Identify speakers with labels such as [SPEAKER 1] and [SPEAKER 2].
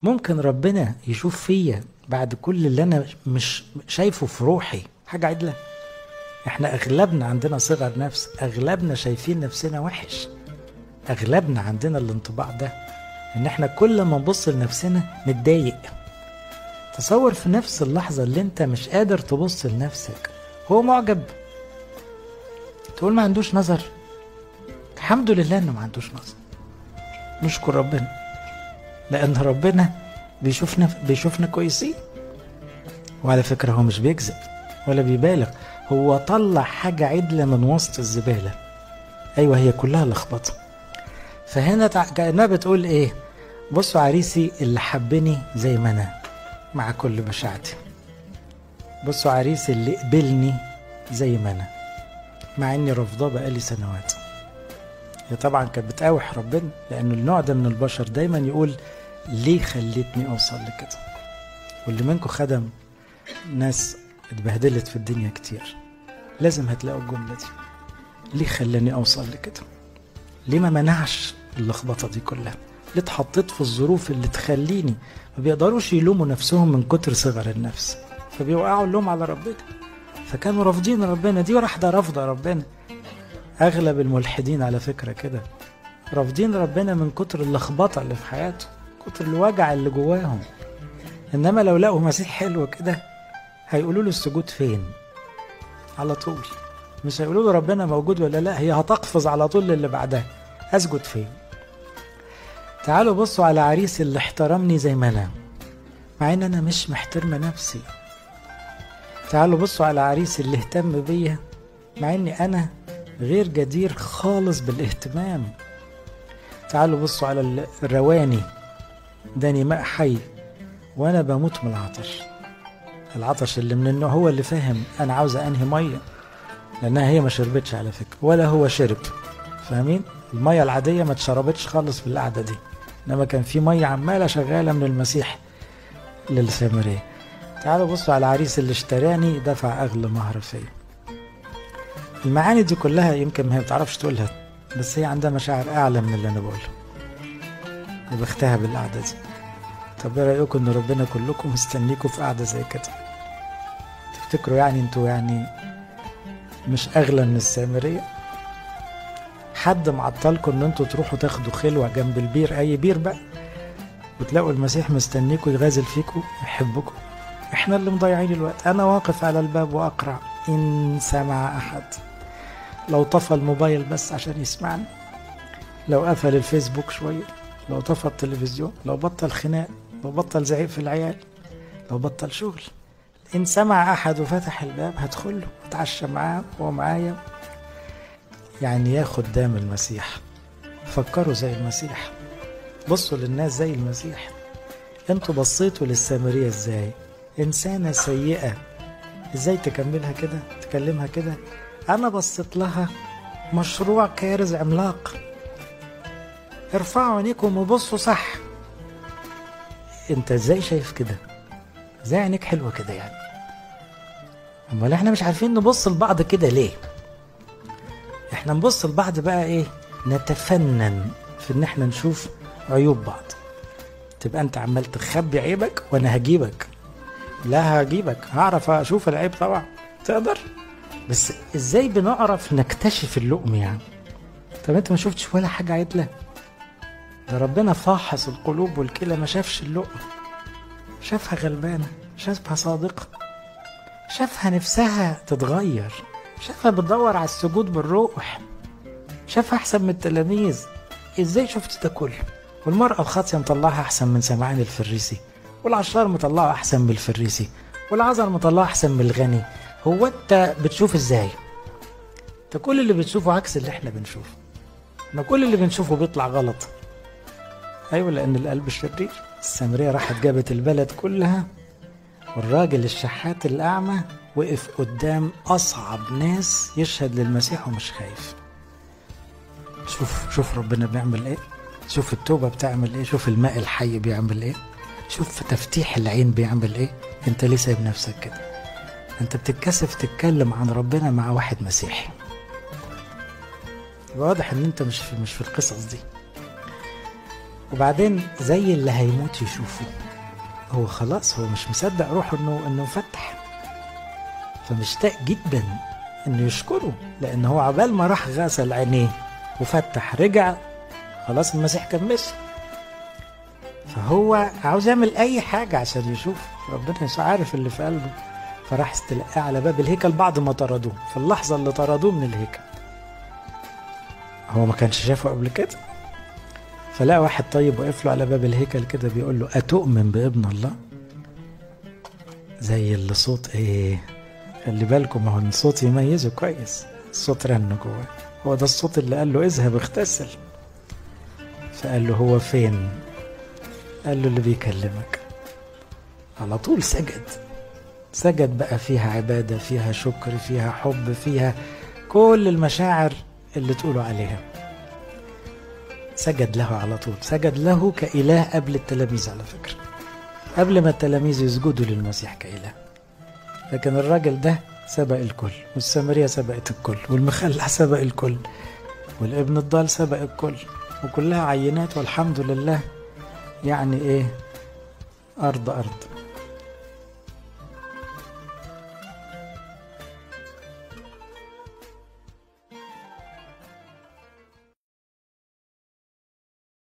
[SPEAKER 1] ممكن ربنا يشوف فيا بعد كل اللي انا مش شايفه في روحي حاجة عدلة؟ احنا اغلبنا عندنا صغر نفس، اغلبنا شايفين نفسنا وحش، اغلبنا عندنا الانطباع ده، ان احنا كل ما نبص لنفسنا نتضايق. تصور في نفس اللحظة اللي انت مش قادر تبص لنفسك هو معجب، تقول ما عندوش نظر. الحمد لله انه ما عندوش نظر، نشكر ربنا، لان ربنا بيشوفنا كويسين. وعلى فكرة هو مش بيكذب ولا بيبالغ، هو طلع حاجة عدلة من وسط الزبالة. ايوه هي كلها لخبطة. فهنا كأنها بتقول ايه؟ بصوا عريسي اللي حبني زي ما انا مع كل بشاعتي، بصوا عريسي اللي قبلني زي ما انا مع اني رافضاه بقالي سنوات. هي طبعا كانت بتقاوح ربنا، لأن النوع ده من البشر دايما يقول ليه خليتني أوصل لكده. واللي منكم خدم ناس اتبهدلت في الدنيا كتير لازم هتلاقوا الجملة دي، ليه خلاني أوصل لكده؟ ليه ما منعش اللخبطة دي كلها؟ ليه اتحطيت في الظروف اللي تخليني؟ ما بيقدروش يلوموا نفسهم من كتر صغر النفس، فبيوقعوا اللوم على ربنا. فكانوا رافضين ربنا، دي واحدة رافضة ربنا. أغلب الملحدين على فكرة كده، رافضين ربنا من كتر اللخبطة اللي في حياته، كتر الوجع اللي جواهم. إنما لو لقوا مسيح حلو كده هيقولوا له السجود فين؟ على طول. مش هيقولوا له ربنا موجود ولا لا، هي هتقفز على طول للي بعدها، أسجد فين؟ تعالوا بصوا على عريسي اللي احترمني زي ما أنا مع إن أنا مش محترمة نفسي. تعالوا بصوا على عريسي اللي اهتم بيا مع إني أنا غير جدير خالص بالاهتمام. تعالوا بصوا على الرواني، داني ماء حي وانا بموت من العطش. العطش اللي من انه هو اللي فاهم انا عاوزه انهي ميه، لانها هي ما شربتش على فكره ولا هو شرب. فاهمين؟ الميه العاديه ما اتشربتش خالص في القعده دي، انما كان في ميه عماله شغاله من المسيح للسامريه. تعالوا بصوا على العريس اللي اشتراني دفع اغلى مهر فيا. المعاني دي كلها يمكن ما هي بتعرفش تقولها، بس هي عندها مشاعر اعلى من اللي انا بقوله. وبختها بالقعده دي. طب ايه رايكم ان ربنا كلكم مستنيكم في قعده زي كده؟ تفتكروا يعني انتوا يعني مش اغلى من السامريه؟ حد معطلكم ان انتوا تروحوا تاخدوا خلوه جنب البير، اي بير بقى، وتلاقوا المسيح مستنيكم يغازل فيكم يحبكم؟ احنا اللي مضيعين الوقت. انا واقف على الباب واقرع، ان سمع احد. لو طفى الموبايل بس عشان يسمعني، لو قفل الفيسبوك شويه، لو طفى التلفزيون، لو بطل خناق، لو بطل زعيق في العيال، لو بطل شغل، ان سمع احد وفتح الباب هدخله اتعشى معاه ومعايا. يعني يا خدام المسيح فكروا زي المسيح، بصوا للناس زي المسيح. انتوا بصيتوا للسامرية ازاي؟ انسانة سيئة، ازاي تكملها كده، تكلمها كده؟ انا بصيت لها مشروع كارز عملاق. ارفعوا عينيكم وبصوا صح. انت ازاي شايف كده؟ ازاي عينيك حلوة كده يعني؟ امال احنا مش عارفين نبص لبعض كده ليه؟ احنا نبص لبعض بقى ايه؟ نتفنن في ان احنا نشوف عيوب بعض. تبقى انت عمال تخبي عيبك وانا هجيبك. لا هجيبك، هعرف اشوف العيب طبعا، تقدر. بس ازاي بنعرف نكتشف اللؤم يعني؟ طب انت ما شفتش ولا حاجة عدلة؟ ده ربنا فاحص القلوب والكلى ما شافش اللؤم، شافها غلبانة، شافها صادقة، شافها نفسها تتغير، شافها بتدور على السجود بالروح، شافها احسن من التلاميذ. ازاي شفت ده كله؟ والمرأة الخاطية مطلعها احسن من سمعان الفريسي، والعشار مطلعه احسن من الفريسي، والعذر مطلعه احسن من الغني. هو انت بتشوف ازاي؟ انت كل اللي بتشوفه عكس اللي احنا بنشوفه. احنا كل اللي بنشوفه بيطلع غلط. ايوه لان القلب شرير. السامرية راحت جابت البلد كلها، والراجل الشحات الاعمى وقف قدام اصعب ناس يشهد للمسيح ومش خايف. شوف ربنا بيعمل ايه، شوف التوبة بتعمل ايه، شوف الماء الحي بيعمل ايه، شوف تفتيح العين بيعمل ايه. انت ليه سايب نفسك كده؟ انت بتتكسف تتكلم عن ربنا مع واحد مسيحي. واضح ان انت مش في القصص دي. وبعدين زي اللي هيموت يشوفه، هو خلاص هو مش مصدق روحه انه فتح، فمشتاق جدا انه يشكره، لان هو عبال ما راح غسل عينيه وفتح رجع خلاص المسيح كان مشي، فهو عاوز يعمل اي حاجة عشان يشوف ربنا، مش عارف اللي في قلبه. فراح استلقاه على باب الهيكل بعد ما طردوه، في اللحظة اللي طردوه من الهيكل هو ما كانش شافه قبل كده، فلقى واحد طيب وقف له على باب الهيكل كده بيقول له أتؤمن بابن الله؟ زي اللي صوت ايه، خلي بالكم هو الصوت يميزه كويس، الصوت رن جواه، هو ده الصوت اللي قال له اذهب اغتسل. فقال له هو فين؟ قال له اللي بيكلمك. على طول سجد بقى، فيها عبادة، فيها شكر، فيها حب، فيها كل المشاعر اللي تقولوا عليها. سجد له على طول، سجد له كإله قبل التلاميذ على فكرة، قبل ما التلاميذ يسجدوا للمسيح كإله. لكن الراجل ده سبق الكل، والسامرية سبقت الكل، والمخلع سبق الكل، والابن الضال سبق الكل، وكلها عينات والحمد لله. يعني ايه، أرض